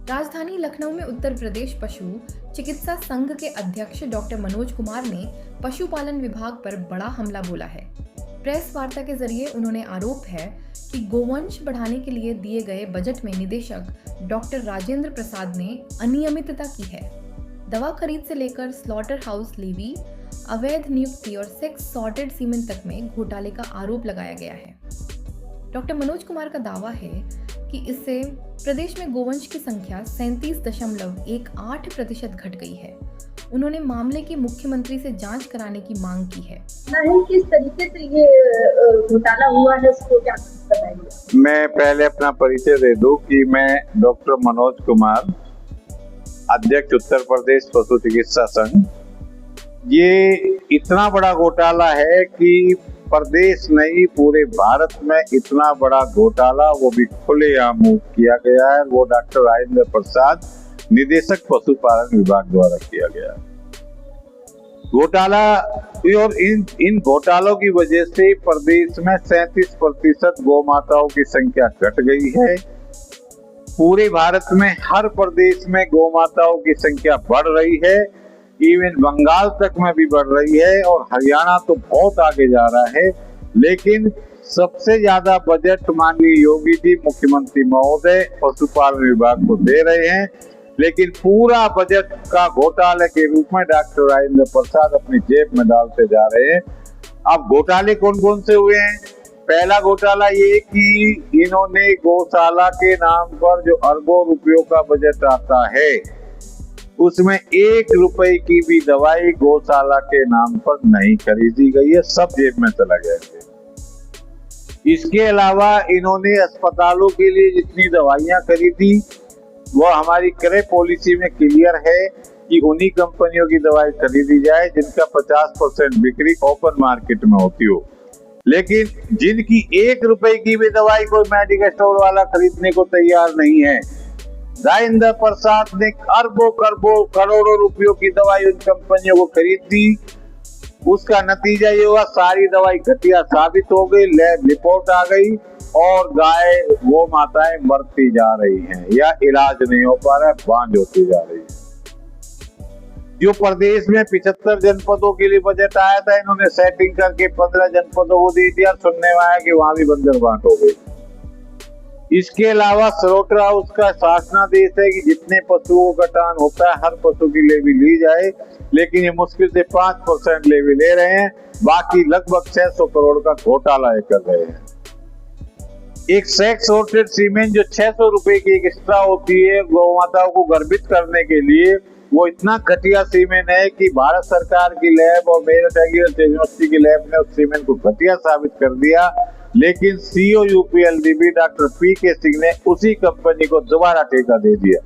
राजधानी लखनऊ में उत्तर प्रदेश पशु चिकित्सा संघ के अध्यक्ष डॉक्टर मनोज कुमार ने पशुपालन विभाग पर बड़ा हमला बोला है। प्रेस वार्ता के जरिए उन्होंने आरोप है कि गोवंश बढ़ाने के लिए दिए गए बजट में निदेशक डॉक्टर राजेंद्र प्रसाद ने अनियमितता की है। दवा खरीद से लेकर स्लॉटर हाउस लेवी, अवैध नियुक्ति और सेक्स सॉर्टेड सीमेन तक में घोटाले का आरोप लगाया गया है। डॉक्टर मनोज कुमार का दावा है कि इससे प्रदेश में गोवंश की संख्या 37.18% घट गई है। उन्होंने मामले की मुख्यमंत्री से जांच कराने की मांग की है। किस तरीके से ये घोटाला हुआ है, इसको क्या बताइए। मैं पहले अपना परिचय दे दूं कि मैं डॉक्टर मनोज कुमार, अध्यक्ष उत्तर प्रदेश पशु चिकित्सा संघ। ये इतना बड़ा घोटाला है कि प्रदेश नहीं पूरे भारत में इतना बड़ा घोटाला वो भी खुलेआम किया गया है। वो डॉक्टर राजेंद्र प्रसाद, निदेशक पशुपालन विभाग द्वारा किया गया है घोटाला। और इन घोटालों की वजह से प्रदेश में 37% गौ माताओं की संख्या घट गई है। पूरे भारत में हर प्रदेश में गौ माताओं की संख्या बढ़ रही है, इवन बंगाल तक में भी बढ़ रही है और हरियाणा तो बहुत आगे जा रहा है। लेकिन सबसे ज्यादा बजट माननीय योगी जी मुख्यमंत्री महोदय पशुपालन विभाग को दे रहे हैं, लेकिन पूरा बजट का घोटाले के रूप में डॉक्टर राजेंद्र प्रसाद अपनी जेब में डालते जा रहे हैं। अब घोटाले कौन कौन से हुए हैं? पहला घोटाला ये कि इन्होंने गौशाला के नाम पर जो अरबों रुपयों का बजट आता है उसमें 1 रुपए की भी दवाई गौशाला के नाम पर नहीं खरीदी गई है, सब जेब में चला गया है। इसके अलावा इन्होंने अस्पतालों के लिए जितनी दवाइयां खरीदी वो हमारी क्रय पॉलिसी में क्लियर है कि उन्हीं कंपनियों की दवाई खरीदी जाए जिनका 50% बिक्री ओपन मार्केट में होती हो। लेकिन जिनकी 1 रुपए की भी दवाई कोई मेडिकल स्टोर वाला खरीदने को तैयार नहीं है, राजेंद्र प्रसाद ने अरबों करोड़ों रुपयों की दवाई उन कंपनियों को खरीद दी। उसका नतीजा ये हुआ सारी दवाई घटिया साबित हो गई, लैब रिपोर्ट आ गई और गाय वो माताएं मरती जा रही हैं या इलाज नहीं हो पा रहा है, बांझ होती जा रही है। जो प्रदेश में 75 जनपदों के लिए बजट आया था, इन्होंने सेटिंग करके 15 जनपदों को दे दिया। सुनने में आया कि वहां भी बंजर बांट हो गई। इसके अलावा स्लॉटर हाउस का शासनादेश है कि जितने पशुओं का कटान होता है हर पशु की लेवी ली जाए, लेकिन ये मुश्किल से 5% लेवी ले रहे हैं, बाकी लगभग 600 करोड़ का घोटाला कर रहे हैं। एक सेक्स सॉर्टेड सीमेन जो 600 रुपए की एक एक्स्ट्रा होती है गौ माताओं को गर्भित करने के लिए, वो इतना घटिया सीमेन है कि भारत सरकार की लैब और मेरठ एग्रीकल्चर यूनिवर्सिटी की लैब ने उस सीमेन को घटिया साबित कर दिया। लेकिन सीईओ यूपीएलडीबी डॉक्टर पीके सिंह ने उसी कंपनी को दोबारा ठेका दे दिया।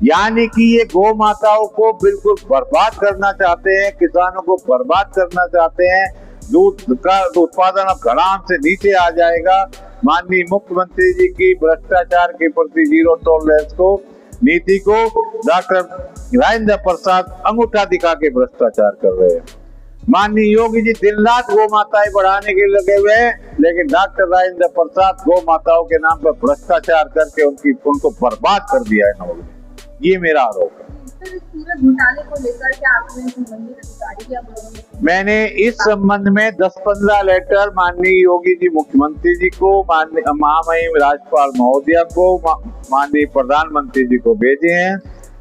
यानी कि ये गौ माताओं को बिल्कुल बर्बाद करना चाहते हैं, किसानों को बर्बाद करना चाहते हैं। दूध का उत्पादन अब धड़ाम से नीचे आ जाएगा। माननीय मुख्यमंत्री जी की भ्रष्टाचार के प्रति जीरो टॉलरेंस को नीति को डॉक्टर राजेंद्र प्रसाद अंगूठा दिखा के भ्रष्टाचार कर रहे हैं। माननीय योगी जी दिन रात गौ माताएं बढ़ाने के लगे हुए हैं, लेकिन डॉक्टर राजेंद्र प्रसाद गौ माताओं के नाम पर भ्रष्टाचार करके उनको बर्बाद कर दिया है इन्होंने। ये मेरा आरोप है। पूरे घोटाले को लेकर क्या आपने संबंधित अधिकारी या मैंने इस संबंध में 10-15 लेटर माननीय योगी जी मुख्यमंत्री जी को, माननीय महामहिम राज्यपाल महोदया को, माननीय प्रधानमंत्री जी को भेजे हैं,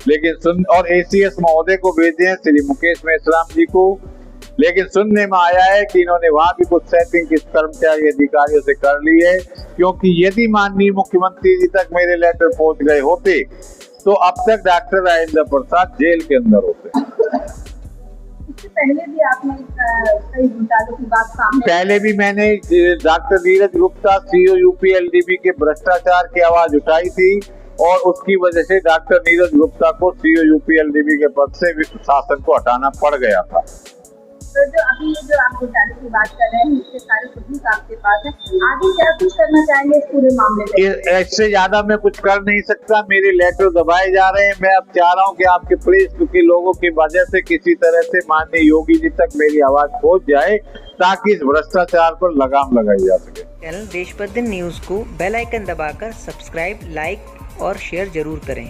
लेकिन और एसीएस महोदय को भेजे हैं, श्री मुकेश मेश्राम जी को। लेकिन सुनने में आया है कि इन्होंने वहां भी कुछ सेटिंग किस कर्मचारी अधिकारियों से कर ली है, क्योंकि यदि माननीय मुख्यमंत्री जी तक मेरे लेटर पहुंच गए होते तो अब तक डॉक्टर राजेंद्र प्रसाद जेल के अंदर होते। इससे पहले भी आपने कई घोटालों की बात सामने, पहले भी मैंने डॉक्टर नीरज गुप्ता सीईओ यूपीएलडीबी के भ्रष्टाचार की आवाज उठाई थी और उसकी वजह से डॉक्टर नीरज गुप्ता को सीईओ यूपीएलडीबी के पद से शासन को हटाना पड़ गया था। तो जो अभी ये जो आप घोटाले की बात कर रहे हैं, इसके सारे सबूत आपके पास है, आगे क्या कुछ करना चाहेंगे इस पूरे मामले में? इससे ज्यादा मैं कुछ कर नहीं सकता, मेरे लेटर दबाए जा रहे हैं। मैं अब चाह रहा हूं कि आपके प्रेस के लोगों की वजह से किसी तरह से माननीय योगी जी तक मेरी आवाज पहुंच जाए, ताकि इस भ्रष्टाचार पर लगाम लगाई जा सके। चैनल देश बदन न्यूज को बेल आइकन दबाकर सब्सक्राइब, लाइक और शेयर जरूर करें।